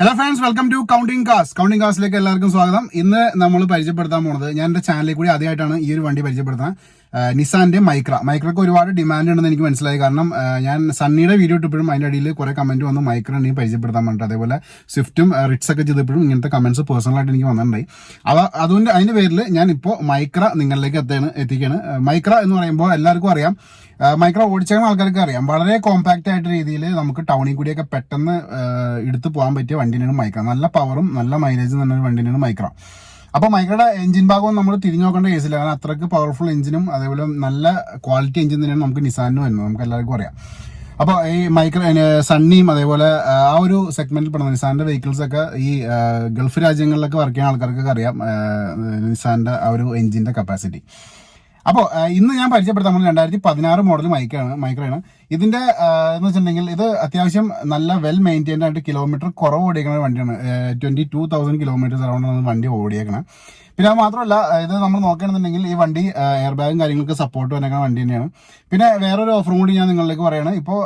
Hello friends, welcome to Counting Cars. Counting Cars like എല്ലാവർക്കും സ്വാഗതം. ഇന്ന് നമ്മൾ പരിചയപ്പെടുത്താൻ പോകുന്നത് ഞാൻ എൻ്റെ ചാനലിൽ കൂടി ആദ്യമായിട്ടാണ് ഈ ഒരു വണ്ടി പരിചയപ്പെടുത്തുന്നത്. നിസാന്റെ മൈക്രക്ക് ഒരുപാട് ഡിമാൻഡ് ഉണ്ടെന്ന് എനിക്ക് മനസ്സിലായി. കാരണം ഞാൻ സണ്ണിയുടെ വീഡിയോ ഇട്ടപ്പോഴും അതിൻ്റെ അടിയിൽ കുറെ കമന്റ് വന്നു മൈക്ര ഉണ്ടെങ്കിൽ പരിചയപ്പെടുത്താൻ വേണ്ടിയിട്ട്. അതേപോലെ സ്വിഫ്റ്റും റിറ്റ്സ് ഒക്കെ ചെയ്തപ്പോഴും ഇങ്ങനത്തെ കമന്റ്സ് പേഴ്സണലായിട്ട് എനിക്ക് വന്നിട്ടുണ്ടായി. അതുകൊണ്ട് അതിന്റെ പേരിൽ ഞാൻ ഇപ്പോൾ മൈക്ര നിങ്ങളിലേക്ക് എത്തിക്കുകയാണ്. മൈക്ര എന്ന് പറയുമ്പോൾ എല്ലാവർക്കും അറിയാം, മൈക്ര ഓടിച്ചേക്കുന്ന ആൾക്കാർക്ക് അറിയാം. വളരെ കോമ്പാക്റ്റ് ആയിട്ട് രീതിയിൽ നമുക്ക് ടൗണിൽ കൂടിയൊക്കെ പെട്ടെന്ന് എടുത്തു പോകാൻ പറ്റിയ വണ്ടിയാണ് മൈക്ര. നല്ല പവറും നല്ല മൈലേജും തന്നെ ഒരു വണ്ടിയാണ് മൈക്ര. അപ്പോൾ മൈക്രയുടെ എഞ്ചിൻ ഭാഗവും നമ്മൾ തിരിഞ്ഞു നോക്കേണ്ട കേസില്ല. കാരണം അത്രയ്ക്ക് പവർഫുൾ എഞ്ചിനും അതേപോലെ നല്ല ക്വാളിറ്റി എഞ്ചിൻ തന്നെയാണ് നമുക്ക് നിസാനിന് വരുന്നത്, നമുക്ക് എല്ലാവർക്കും അറിയാം. അപ്പോൾ ഈ മൈക്ര സണ്ണിയും അതേപോലെ ആ ഒരു സെഗ്മെന്റിൽ പെടുന്ന നിസാന്റെ വെഹിക്കിൾസ് ഒക്കെ ഈ ഗൾഫ് രാജ്യങ്ങളിലൊക്കെ വർക്ക് ചെയ്യുന്ന ആൾക്കാർക്കൊക്കെ അറിയാം നിസാന്റെ ആ ഒരു എഞ്ചിന്റെ കപ്പാസിറ്റി. അപ്പോൾ ഇന്ന് ഞാൻ പരിചയപ്പെടുത്താൻ 2016 മോഡൽ മൈക്രയാണ്. ഇതിന്റെ എന്ന് വെച്ചിട്ടുണ്ടെങ്കിൽ ഇത് അത്യാവശ്യം നല്ല വെൽ മെയിൻറ്റൈൻഡ് ആയിട്ട് കിലോമീറ്റർ കുറവ് ഓടിക്കുന്ന വണ്ടിയാണ്. 22,000 കിലോമീറ്റർ അറൗണ്ടാണ് വണ്ടി ഓടിയേക്കണം. പിന്നെ അത് മാത്രമല്ല, ഇത് നമ്മൾ നോക്കുകയാണെന്നുണ്ടെങ്കിൽ ഈ വണ്ടി എയർ ബാഗും കാര്യങ്ങൾക്ക് സപ്പോർട്ട് വന്നേക്കുന്ന വണ്ടി തന്നെയാണ്. പിന്നെ വേറൊരു ഓഫറും കൂടി ഞാൻ നിങ്ങളിലേക്ക് പറയുകയാണ്. ഇപ്പോൾ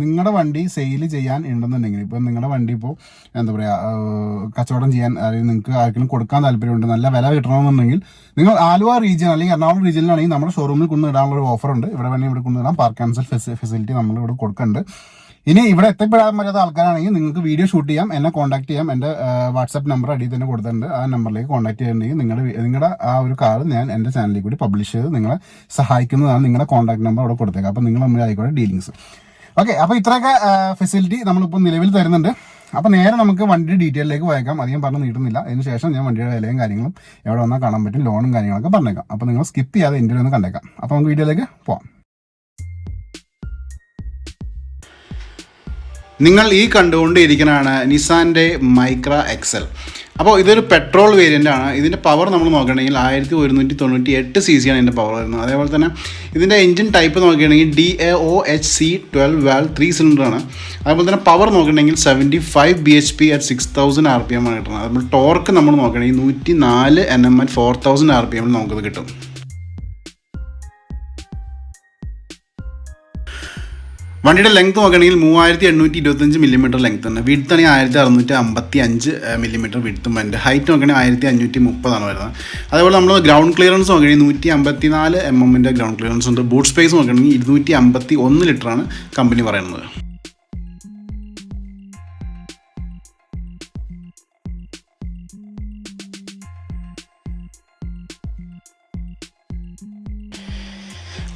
നിങ്ങളുടെ വണ്ടി സെയിൽ ചെയ്യാൻ ഉണ്ടെന്നുണ്ടെങ്കിൽ, ഇപ്പോൾ നിങ്ങളുടെ വണ്ടി ഇപ്പോൾ എന്താ പറയുക കച്ചവടം ചെയ്യാൻ, അല്ലെങ്കിൽ നിങ്ങൾക്ക് ആർക്കെങ്കിലും കൊടുക്കാൻ താല്പര്യമുണ്ട്, നല്ല വില കിട്ടണമെന്നുണ്ടെങ്കിൽ നിങ്ങൾ ആലുവ റീജിയൻ അല്ലെങ്കിൽ എറണാകുളം റീജിയനിലാണെങ്കിൽ നമ്മുടെ ഷോറൂമിൽ കൊണ്ടുവിടാനുള്ള ഒരു ഓഫറുണ്ട്. ഇവിടെ വേണമെങ്കിൽ ഇവിടെ കൊണ്ടുവിടാം. പാർക്ക് ക്യാൻസൽ ഫെസിലിറ്റി നമ്മൾ ഇവിടെ കൊടുക്കുന്നുണ്ട്. ഇനി ഇവിടെ എത്തിപ്പെടാൻ പറ്റാത്ത ആൾക്കാരാണെങ്കിൽ നിങ്ങൾക്ക് വീഡിയോ ഷൂട്ട് ചെയ്യാം, എന്നെ കോൺടാക്ട് ചെയ്യാം. എൻ്റെ വാട്സാപ്പ് നമ്പർ അടിയിൽ തന്നെ കൊടുത്തിട്ടുണ്ട്. ആ നമ്പറിലേക്ക് കോൺടാക്ട് ചെയ്യുന്നുണ്ടെങ്കിൽ നിങ്ങളുടെ ആ ഒരു കാർ ഞാൻ എൻ്റെ ചാനലിൽ കൂടി പബ്ലിഷ് ചെയ്ത് നിങ്ങളെ സഹായിക്കുന്നതാണ്. നിങ്ങളുടെ കോൺടാക്ട് നമ്പർ അവിടെ കൊടുത്തേക്കാം. അപ്പോൾ നിങ്ങൾ നമ്മൾ ആയിക്കോട്ടെ ഡീലിങ്സ്. ഓക്കെ, അപ്പോൾ ഇത്രയൊക്കെ ഫെസിലിറ്റി നമ്മളിപ്പോൾ നിലവിൽ തരുന്നുണ്ട്. അപ്പോൾ നേരെ നമുക്ക് വണ്ടിയുടെ ഡീറ്റെയിലേക്ക് പോയേക്കാം. അധികം പറഞ്ഞ് നീട്ടുന്നില്ല. അതിന് ശേഷം ഞാൻ വണ്ടിയുടെ വിലയും കാര്യങ്ങളും എവിടെ വന്നാൽ കാണാൻ പറ്റും, ലോണും കാര്യങ്ങളൊക്കെ പറഞ്ഞേക്കാം. അപ്പോൾ നിങ്ങൾ സ്കിപ്പ് ചെയ്യാതെ എൻ്റെ ഒന്ന് കണ്ടേക്കാം. അപ്പോൾ നമുക്ക് വീഡിയോയിലേക്ക് പോവാം. നിങ്ങൾ ഈ കണ്ടുകൊണ്ടിരിക്കുന്നതാണ് നിസാന്റെ മൈക്ര എക്സൽ. അപ്പോൾ ഇതൊരു പെട്രോൾ വേരിയൻ്റ് ആണ്. ഇതിൻ്റെ പവർ നമ്മൾ നോക്കുകയാണെങ്കിൽ 1198 cc ആണ് ഇതിൻ്റെ പവർ വരുന്നത്. അതേപോലെ തന്നെ ഇതിൻ്റെ എഞ്ചിൻ ടൈപ്പ് നോക്കുകയാണെങ്കിൽ DAOHC12 വാൽവ് 3 സിലിണ്ടറാണ്. അതേപോലെ തന്നെ പവർ നോക്കുകയാണെങ്കിൽ 75 bhp at 6000 rpm ആണ് കിട്ടുന്നത്. അതുപോലെ ടോർക്ക് നമ്മൾ നോക്കുകയാണെങ്കിൽ 104 Nm at 4000 rpm നമുക്കത് കിട്ടും. വണ്ടിയുടെ ലെങ്ത് നോക്കുകയാണെങ്കിൽ 3825 മില്ലിമീറ്റർ ലെങ്ത് തന്നെ. വിഡ്ത്ത് ആണെങ്കിൽ 1655 മില്ലിമീറ്റർ വിഡ്ത്തും വരുന്നുണ്ട്. ഹൈറ്റ് നോക്കുകയാണെങ്കിൽ 1530 വരുന്നത്. അതേപോലെ നമ്മൾ ഗ്രൗണ്ട് ക്ലിയറൻസ് നോക്കുകയാണെങ്കിൽ 154 mm ഗ്രൗണ്ട് ക്ലിയറൻസ് ഉണ്ട്. ബൂട്ട് സ്പേസ് നോക്കുകയാണെങ്കിൽ 251 ലിറ്ററാണ് കമ്പനി പറയുന്നത്.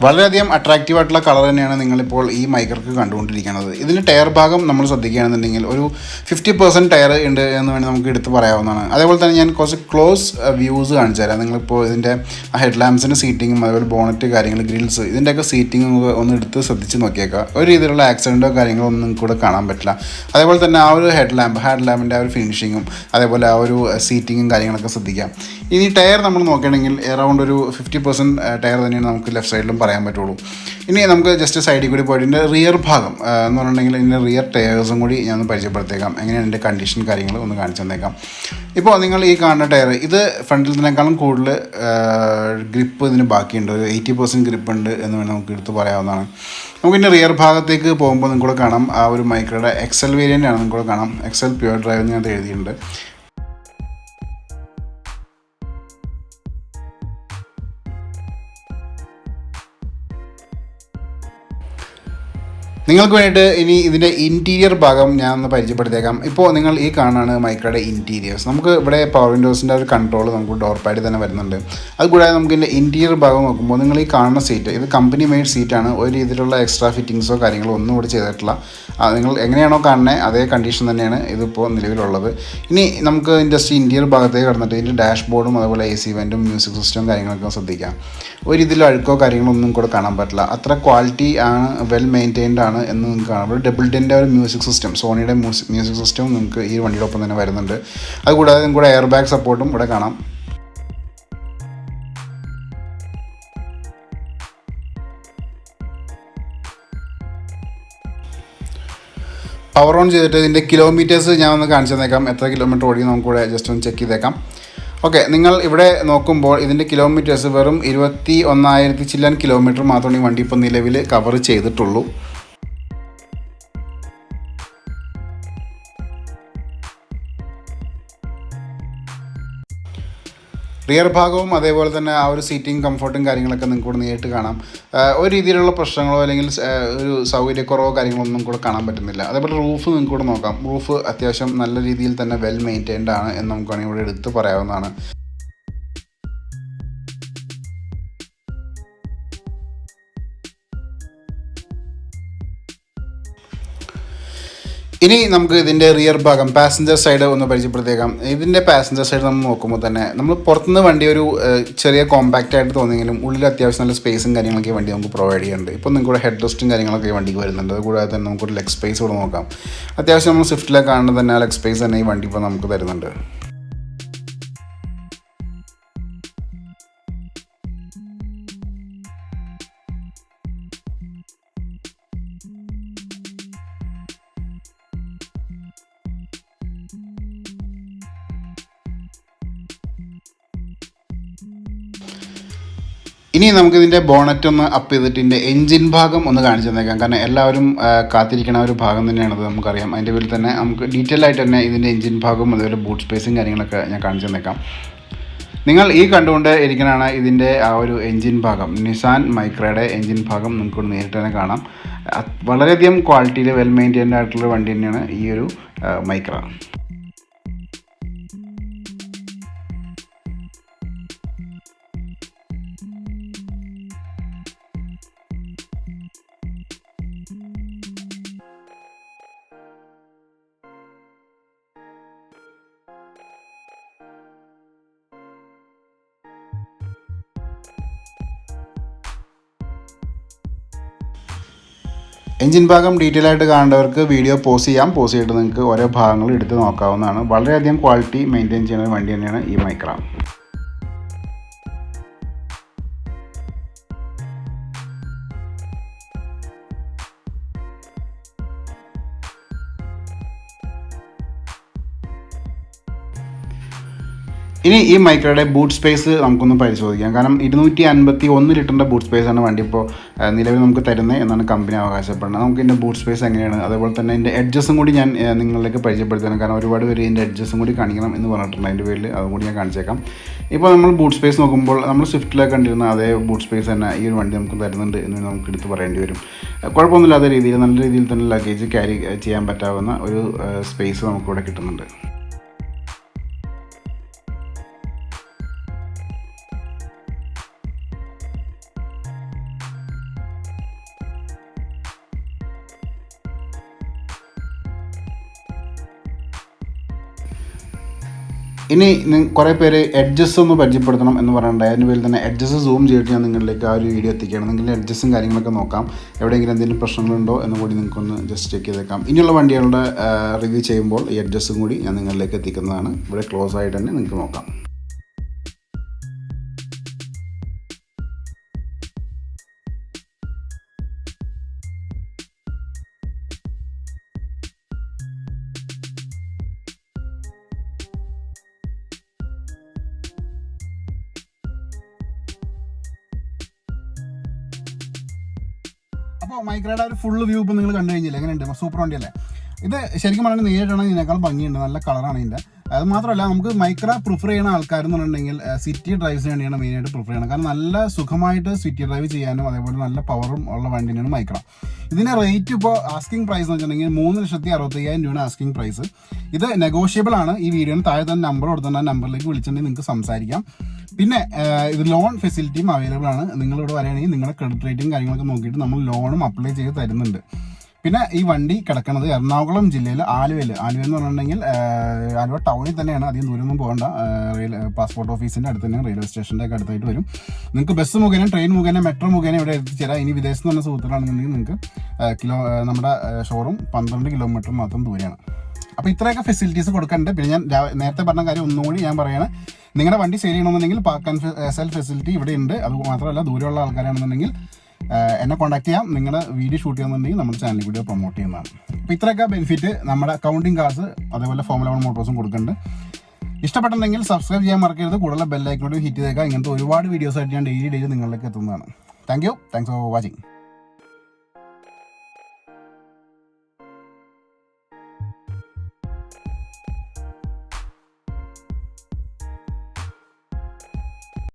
വളരെയധികം അട്രാക്റ്റീവ് ആയിട്ടുള്ള കളർ തന്നെയാണ് നിങ്ങളിപ്പോൾ ഈ മൈക്രക്ക് കണ്ടുകൊണ്ടിരിക്കുന്നത്. ഇതിൻ്റെ ടയർ ഭാഗം നമ്മൾ ശ്രദ്ധിക്കുകയാണെന്നുണ്ടെങ്കിൽ ഒരു 50% ടയർ ഉണ്ട് എന്ന് വേണമെങ്കിൽ നമുക്ക് എടുത്ത് പറയാവുന്നതാണ്. അതേപോലെ തന്നെ ഞാൻ കുറച്ച് ക്ലോസ് വ്യൂസ് കാണിച്ചു തരാം. നിങ്ങളിപ്പോൾ ഇതിൻ്റെ ഹെഡ് ലാമ്പ്സിൻ്റെ സീറ്റിങ്ങും അതേപോലെ ബോണറ്റ് കാര്യങ്ങൾ ഗ്രിൽസ് ഇതിൻ്റെയൊക്കെ സീറ്റിംഗ് ഒന്ന് എടുത്ത് ശ്രദ്ധിച്ച് നോക്കിയേക്കാം. ഒരു രീതിയിലുള്ള ആക്സിഡൻറ്റോ കാര്യങ്ങളോ ഒന്നും നിങ്ങൾക്ക് കൂടെ കാണാൻ പറ്റില്ല. അതേപോലെ തന്നെ ആ ഒരു ഹെഡ് ലാമ്പിൻ്റെ ആ ഒരു ഫിനിഷിങ്ങും അതേപോലെ ആ ഒരു സീറ്റിങ്ങും കാര്യങ്ങളൊക്കെ ശ്രദ്ധിക്കാം. ഇനി ടയർ നമ്മൾ നോക്കുകയാണെങ്കിൽ അറൗണ്ട് ഒരു 50% ടയർ തന്നെയാണ് നമുക്ക് ലെഫ്റ്റ് സൈഡിലും പറയാൻ പറ്റുള്ളൂ. ഇനി നമുക്ക് ജസ്റ്റ് സൈഡിൽ കൂടി പോയിട്ട് ഇതിൻ്റെ റിയർ ഭാഗം എന്ന് പറഞ്ഞിട്ടുണ്ടെങ്കിൽ ഇതിൻ്റെ റിയർ ടയേഴ്സും കൂടി ഞാൻ ഒന്ന് പരിചയപ്പെടുത്തേക്കാം. എങ്ങനെയാണ് ഇതിൻ്റെ കണ്ടീഷൻ കാര്യങ്ങൾ ഒന്ന് കാണിച്ചു തന്നേക്കാം. ഇപ്പോൾ നിങ്ങൾ ഈ കാണുന്ന ടയർ ഇത് ഫ്രണ്ടിലതിനേക്കാളും കൂടുതൽ ഗ്രിപ്പ് ഇതിന് ബാക്കിയുണ്ട്. ഒരു 80% ഗ്രിപ്പ് ഉണ്ട് എന്ന് വേണമെങ്കിൽ നമുക്ക് എടുത്ത് പറയാവുന്നതാണ്. നമുക്കിതിൻ്റെ റിയർ ഭാഗത്തേക്ക് പോകുമ്പോൾ നിങ്ങൾക്കൂടെ കാണാം ആ ഒരു മൈക്രയുടെ എക്സൽ വേരിയൻ്റ് ആണ്. നിങ്ങൾക്കൂടെ കാണാം എക്സൽ പ്യുവർ ഡ്രൈവ് എന്ന് അത് എഴുതിയിട്ടുണ്ട്. നിങ്ങൾക്ക് വേണ്ടിയിട്ട് ഇനി ഇതിൻ്റെ ഇൻറ്റീരിയർ ഭാഗം ഞാൻ ഒന്ന് പരിചയപ്പെടുത്തേക്കാം. ഇപ്പോൾ നിങ്ങൾ ഈ കാണാണ് മൈക്രയുടെ ഇൻറ്റീരിയേഴ്സ്. നമുക്ക് ഇവിടെ പവർ വിൻഡോസിൻ്റെ ഒരു കൺട്രോൾ നമുക്ക് ഡോർ പാഡിൽ തന്നെ വരുന്നുണ്ട്. അതുകൂടാതെ നമുക്ക് ഇതിൻ്റെ ഇൻറ്റീരിയർ ഭാഗം നോക്കുമ്പോൾ നിങ്ങൾ ഈ കാണുന്ന സീറ്റ് ഇത് കമ്പനി മെയ്ഡ് സീറ്റാണ്. ഒരു രീതിയിലുള്ള എക്സ്ട്രാ ഫിറ്റിങ്സോ കാര്യങ്ങളോ ഒന്നും ഇവിടെ ചെയ്തിട്ടില്ല. നിങ്ങൾ എങ്ങനെയാണോ കാണുന്നത് അതേ കണ്ടീഷൻ തന്നെയാണ് ഇതിപ്പോൾ നിലവിലുള്ളത്. ഇനി നമുക്ക് ജസ്റ്റ് ഇൻറ്റീരിയർ ഭാഗത്തേക്ക് കടന്നിട്ട് ഇതിൻ്റെ ഡാഷ്ബോർഡും അതുപോലെ AC വെൻറ്റും മ്യൂസിക് സിസ്റ്റവും കാര്യങ്ങളൊക്കെ ശ്രദ്ധിക്കാം. ഒരു രീതിയിലുള്ള അഴുക്കോ കാര്യങ്ങളോ ഒന്നും കൂടെ കാണാൻ പറ്റില്ല. അത്ര ക്വാളിറ്റി ആണ്, വെൽ മെയിൻറ്റൈൻഡ് ആണ് എന്ന് നിങ്ങൾക്ക് കാണാം. ഒരു ഡബിൾഡിൻ്റെ ഒരു മ്യൂസിക് സിസ്റ്റം, സോണിയുടെ മ്യൂസിക് സിസ്റ്റം നിങ്ങൾക്ക് ഈ വണ്ടിയുടെ ഒപ്പം തന്നെ വരുന്നുണ്ട്. അതുകൂടാതെ നിങ്ങൾക്ക് എയർ ബാഗ് സപ്പോർട്ടും ഇവിടെ കാണാം. പവർ ഓൺ ചെയ്തിട്ട് ഇതിൻ്റെ കിലോമീറ്റേഴ്സ് ഞാൻ ഒന്ന് കാണിച്ചു തന്നേക്കാം. എത്ര കിലോമീറ്റർ ഓടി നമുക്കിവിടെ ജസ്റ്റ് ഒന്ന് ചെക്ക് ചെയ്തേക്കാം. ഓക്കെ, നിങ്ങൾ ഇവിടെ നോക്കുമ്പോൾ ഇതിൻ്റെ കിലോമീറ്റേഴ്സ് വെറും 21,000 ചില്ലാൻ കിലോമീറ്റർ മാത്രമാണ് ഈ വണ്ടി ഇപ്പോൾ നിലവിൽ കവർ ചെയ്തിട്ടുള്ളൂ. റിയർ ഭാഗവും അതേപോലെ തന്നെ ആ ഒരു സീറ്റിംഗ് കംഫർട്ടും കാര്യങ്ങളൊക്കെ നിങ്ങൾക്ക് കൂടെ നേരിട്ട് കാണാം. ഒരു രീതിയിലുള്ള പ്രശ്നങ്ങളോ അല്ലെങ്കിൽ ഒരു സൗകര്യക്കുറവോ കാര്യങ്ങളൊന്നും കൂടെ കാണാൻ പറ്റുന്നില്ല. അതേപോലെ റൂഫ് നിങ്ങൾക്ക് കൂടെ നോക്കാം. റൂഫ് അത്യാവശ്യം നല്ല രീതിയിൽ തന്നെ വെൽ മെയിൻറ്റൈൻഡ് ആണ് എന്ന് നമുക്ക് വേണമെങ്കിൽ ഇവിടെ എടുത്ത് പറയാവുന്നതാണ്. ഇനി നമുക്ക് ഇതിൻ്റെ റിയർ ഭാഗം പാസഞ്ചർ സൈഡ് ഒന്ന് പരിചയപ്പെടുത്തിയേക്കാം. ഇതിൻ്റെ പാസഞ്ചർ സൈഡ് നമ്മൾ നോക്കുമ്പോൾ തന്നെ നമ്മൾ പുറത്തുനിന്ന് വണ്ടി ഒരു ചെറിയ കോമ്പാക്റ്റ് ആയിട്ട് തോന്നിയെങ്കിലും ഉള്ളിൽ അത്യാവശ്യം നല്ല സ്പേസും കാര്യങ്ങളൊക്കെ വണ്ടി നമുക്ക് പ്രൊവൈഡ് ചെയ്യുന്നുണ്ട്. ഇപ്പോൾ നിങ്ങൾക്ക് കൂടെ ഹെഡ് റെസ്റ്റും കാര്യങ്ങളൊക്കെ വണ്ടിക്ക് വരുന്നുണ്ട്. അതുകൂടാതെ തന്നെ നമുക്കൊരു ലെഗ് സ്പേസ് കൂടെ നോക്കാം. അത്യാവശ്യം നമ്മൾ സ്വിഫ്റ്റിലൊക്കെ കാണുന്നത് തന്നെ ആ ലെഗ് സ്പേസ് തന്നെ ഈ വണ്ടി ഇപ്പോൾ നമുക്ക് തരുന്നുണ്ട്. ഇനി നമുക്കിതിൻ്റെ ബോണറ്റ് ഒന്ന് അപ്പ് ചെയ്തിട്ട് ഇതിൻ്റെ എൻജിൻ ഭാഗം ഒന്ന് കാണിച്ചു തന്നേക്കാം. കാരണം എല്ലാവരും കാത്തിരിക്കുന്ന ഒരു ഭാഗം തന്നെയാണത്, നമുക്കറിയാം. അതിൻ്റെ പേരിൽ തന്നെ നമുക്ക് ഡീറ്റെയിൽ ആയിട്ട് തന്നെ ഇതിൻ്റെ എൻജിൻ ഭാഗവും അതുപോലെ ബൂട്ട് സ്പേസും കാര്യങ്ങളൊക്കെ ഞാൻ കാണിച്ചു തന്നേക്കാം. നിങ്ങൾ ഈ കണ്ടുകൊണ്ട് ഇരിക്കുന്നതാണ് ഇതിൻ്റെ ആ ഒരു എൻജിൻ ഭാഗം. നിസാൻ മൈക്രയുടെ എൻജിൻ ഭാഗം നിങ്ങൾക്ക് നേരിട്ട് തന്നെ കാണാം. വളരെയധികം ക്വാളിറ്റിയിൽ വെൽ മെയിൻറ്റൈൻഡ് ആയിട്ടുള്ള വണ്ടി തന്നെയാണ് ഈ ഒരു മൈക്ര. എൻജിൻ ഭാഗം ഡീറ്റെയിൽ ആയിട്ട് കാണേണ്ടവർക്ക് വീഡിയോ പോസ് ചെയ്തിട്ട് നിങ്ങൾക്ക് ഓരോ ഭാഗങ്ങൾ എടുത്ത് നോക്കാവുന്നതാണ്. വളരെയധികം ക്വാളിറ്റി മെയിൻറ്റെയിൻ ചെയ്യുന്ന വണ്ടി തന്നെയാണ് ഈ മൈക്ര. ഇനി ഈ മൈക്രയുടെ ബൂട്ട് സ്പേസ് നമുക്കൊന്ന് പരിശോധിക്കാം. കാരണം 251 ലിറ്ററിൻ്റെ ബൂട്ട് സ്പേസാണ് വണ്ടി ഇപ്പോൾ നിലവിൽ നമുക്ക് തരുന്നത് എന്നാണ് കമ്പനി അവകാശപ്പെടുന്നത്. നമുക്ക് ഇതിൻ്റെ ബൂട്ട് സ്പേസ് എങ്ങനെയാണ്, അതേപോലെ തന്നെ ഇതിൻ്റെ എഡ്ജസും കൂടി ഞാൻ നിങ്ങളിലേക്ക് പരിചയപ്പെടുത്തണം. കാരണം ഒരുപാട് പേര് ഇതിൻ്റെ എഡ്ജസും കൂടി കാണിക്കണം എന്ന് പറഞ്ഞിട്ടുണ്ട്. അതിൻ്റെ പേരിൽ അതും കൂടി ഞാൻ കാണിച്ചേക്കാം. ഇപ്പോൾ നമ്മൾ ബൂട്ട് സ്പേസ് നോക്കുമ്പോൾ നമ്മൾ സ്വിഫ്റ്റിലൊക്കെ കണ്ടിരുന്ന അതേ ബൂട്ട് സ്പേസ് തന്നെ ഈ ഒരു വണ്ടി നമുക്ക് തരുന്നുണ്ട് എന്ന് നമുക്ക് എടുത്ത് പറയേണ്ടി വരും. കുഴപ്പമൊന്നുമില്ലാത്ത രീതിയിൽ നല്ല രീതിയിൽ തന്നെ ലഗേജ് ക്യാരി ചെയ്യാൻ പറ്റാവുന്ന ഒരു സ്പേസ് നമുക്കിവിടെ കിട്ടുന്നുണ്ട്. ഇനി കുറേ പേര് എഡ്ജസ് ഒന്ന് പരിചയപ്പെടുത്തണം എന്ന് പറയുന്നുണ്ട്. അതിൻ്റെ പേരിൽ തന്നെ എഡ്ജസ് സൂം ചെയ്തിട്ട് ഞാൻ നിങ്ങളിലേക്ക് ആ ഒരു വീഡിയോ എത്തിക്കുകയാണ്. നിങ്ങളുടെ എഡ്ജസും കാര്യങ്ങളൊക്കെ നോക്കാം. എവിടെയെങ്കിലും എന്തെങ്കിലും പ്രശ്നങ്ങളുണ്ടോ എന്ന് കൂടി നിങ്ങൾക്കൊന്ന് ജസ്റ്റ് ചെക്ക് ചെയ്തേക്കാം. ഇനിയുള്ള വണ്ടികളുടെ റിവ്യൂ ചെയ്യുമ്പോൾ ഈ എഡ്ജസും കൂടി ഞാൻ നിങ്ങളിലേക്ക് എത്തിക്കുന്നതാണ്. ഇവിടെ ക്ലോസ് ആയിട്ട് തന്നെ നിങ്ങൾക്ക് നോക്കാം. അപ്പോൾ മൈക്രയുടെ ഒരു ഫുൾ വ്യൂ ഇപ്പോൾ നിങ്ങൾ കണ്ടു കഴിഞ്ഞില്ല, എങ്ങനെയുണ്ട്? സൂപ്പർ വണ്ടിയല്ലേ ഇത്? ശരിക്കും പറഞ്ഞാൽ നേരിട്ടാണെങ്കിൽ ഇതിനേക്കാളും ഭംഗിയുണ്ട്, നല്ല കളറാണ് ഇതിൻ്റെ. അത് മാത്രമല്ല, നമുക്ക് മൈക്ര പ്രിഫർ ചെയ്യുന്ന ആൾക്കാരെന്ന് പറഞ്ഞിട്ടുണ്ടെങ്കിൽ സിറ്റി ഡ്രൈവ്സിന് വേണ്ടിയാണ് മെയിനായിട്ട് പ്രിഫർ ചെയ്യണം. കാരണം നല്ല സുഖമായിട്ട് സിറ്റി ഡ്രൈവ് ചെയ്യാനും അതേപോലെ നല്ല പവറും ഉള്ള വണ്ടി തന്നെയാണ് മൈക്ര. ഇതിൻ്റെ റേറ്റ് ഇപ്പോൾ ആസ്കിംഗ് പ്രൈസ് എന്ന് വെച്ചിട്ടുണ്ടെങ്കിൽ 3,65,000 രൂപയാണ് ആസ്കിംഗ് പ്രൈസ്. ഇത് നെഗോഷ്യബിൾ ആണ്. ഈ വീഡിയോന് താഴെ തന്നെ നമ്പർ കൊടുത്തിട്ടുണ്ട്. ആ നമ്പറിലേക്ക് വിളിച്ചിട്ടുണ്ടെങ്കിൽ നിങ്ങൾക്ക് സംസാരിക്കാം. പിന്നെ ഇത് ലോൺ ഫെസിലിറ്റിയും അവൈലബിൾ ആണ്. നിങ്ങളിവിടെ വരികയാണെങ്കിൽ നിങ്ങളുടെ ക്രെഡിറ്റ് റേറ്റിംഗ് കാര്യങ്ങളൊക്കെ നോക്കിയിട്ട് നമ്മൾ ലോണും അപ്ലൈ ചെയ്ത് തരുന്നുണ്ട്. പിന്നെ ഈ വണ്ടി കിടക്കുന്നത് എറണാകുളം ജില്ലയിൽ ആലുവയിൽ എന്ന് പറഞ്ഞിട്ടുണ്ടെങ്കിൽ ആലുവ ടൗണിൽ തന്നെയാണ്. അധികം ദൂരമൊന്നും പോകേണ്ട. പാസ്പോർട്ട് ഓഫീസിൻ്റെ അടുത്ത് തന്നെ, റെയിൽവേ സ്റ്റേഷൻ്റെ ഒക്കെ അടുത്തായിട്ട് വരും. നിങ്ങൾക്ക് ബസ് മുഖേന, ട്രെയിൻ മുഖേന, മെട്രോ മുഖേന ഇവിടെ എത്തിച്ചേരാം. ഇനി വിദേശത്ത് നിന്ന് സുഹൃത്തുക്കളാണെന്നുണ്ടെങ്കിൽ നിങ്ങൾക്ക് നമ്മുടെ ഷോറൂം 12 കിലോമീറ്റർ മാത്രം ദൂരെയാണ്. അപ്പോൾ ഇത്രയൊക്കെ ഫെസിലിറ്റീസ് കൊടുക്കുന്നുണ്ട്. പിന്നെ ഞാൻ നേരത്തെ പറഞ്ഞ കാര്യം ഒന്നുകൂടി ഞാൻ പറയുകയാണ്. നിങ്ങളുടെ വണ്ടി സെയിൽ ചെയ്യണമെന്നുണ്ടെങ്കിൽ പാർക്ക് ആൻഡ് സെൽ ഫെസിലിറ്റി ഇവിടെ ഉണ്ട്. അത് മാത്രമല്ല, ദൂരമുള്ള ആൾക്കാരാണെന്നുണ്ടെങ്കിൽ എന്നെ കോൺടാക്ട് ചെയ്യാം. നിങ്ങളുടെ വീഡിയോ ഷൂട്ട് ചെയ്യുന്നുണ്ടെങ്കിൽ നമ്മുടെ ചാനൽ വീഡിയോ പ്രൊമോട്ട് ചെയ്യുന്നതാണ്. അപ്പോൾ ഇത്രയൊക്കെ ബെനിഫിറ്റ് നമ്മുടെ അക്കൗണ്ടിങ് കാർസ് അതേപോലെ ഫോർമുല 1 മോട്ടോഴ്സും കൊടുക്കുന്നുണ്ട്. ഇഷ്ടപ്പെട്ടുണ്ടെങ്കിൽ സബ്സ്ക്രൈബ് ചെയ്യാൻ മറക്കരുത്. കൂടുതൽ ബെല്ലൈക്കനോട് ഹിറ്റ് ചെയ്തേക്കാം. ഇങ്ങനത്തെ ഒരുപാട് വീഡിയോസ് ആയിട്ട് ഞാൻ ഡെയിലി നിങ്ങളിലേക്ക് എത്തുന്നതാണ്. Thanks for watching.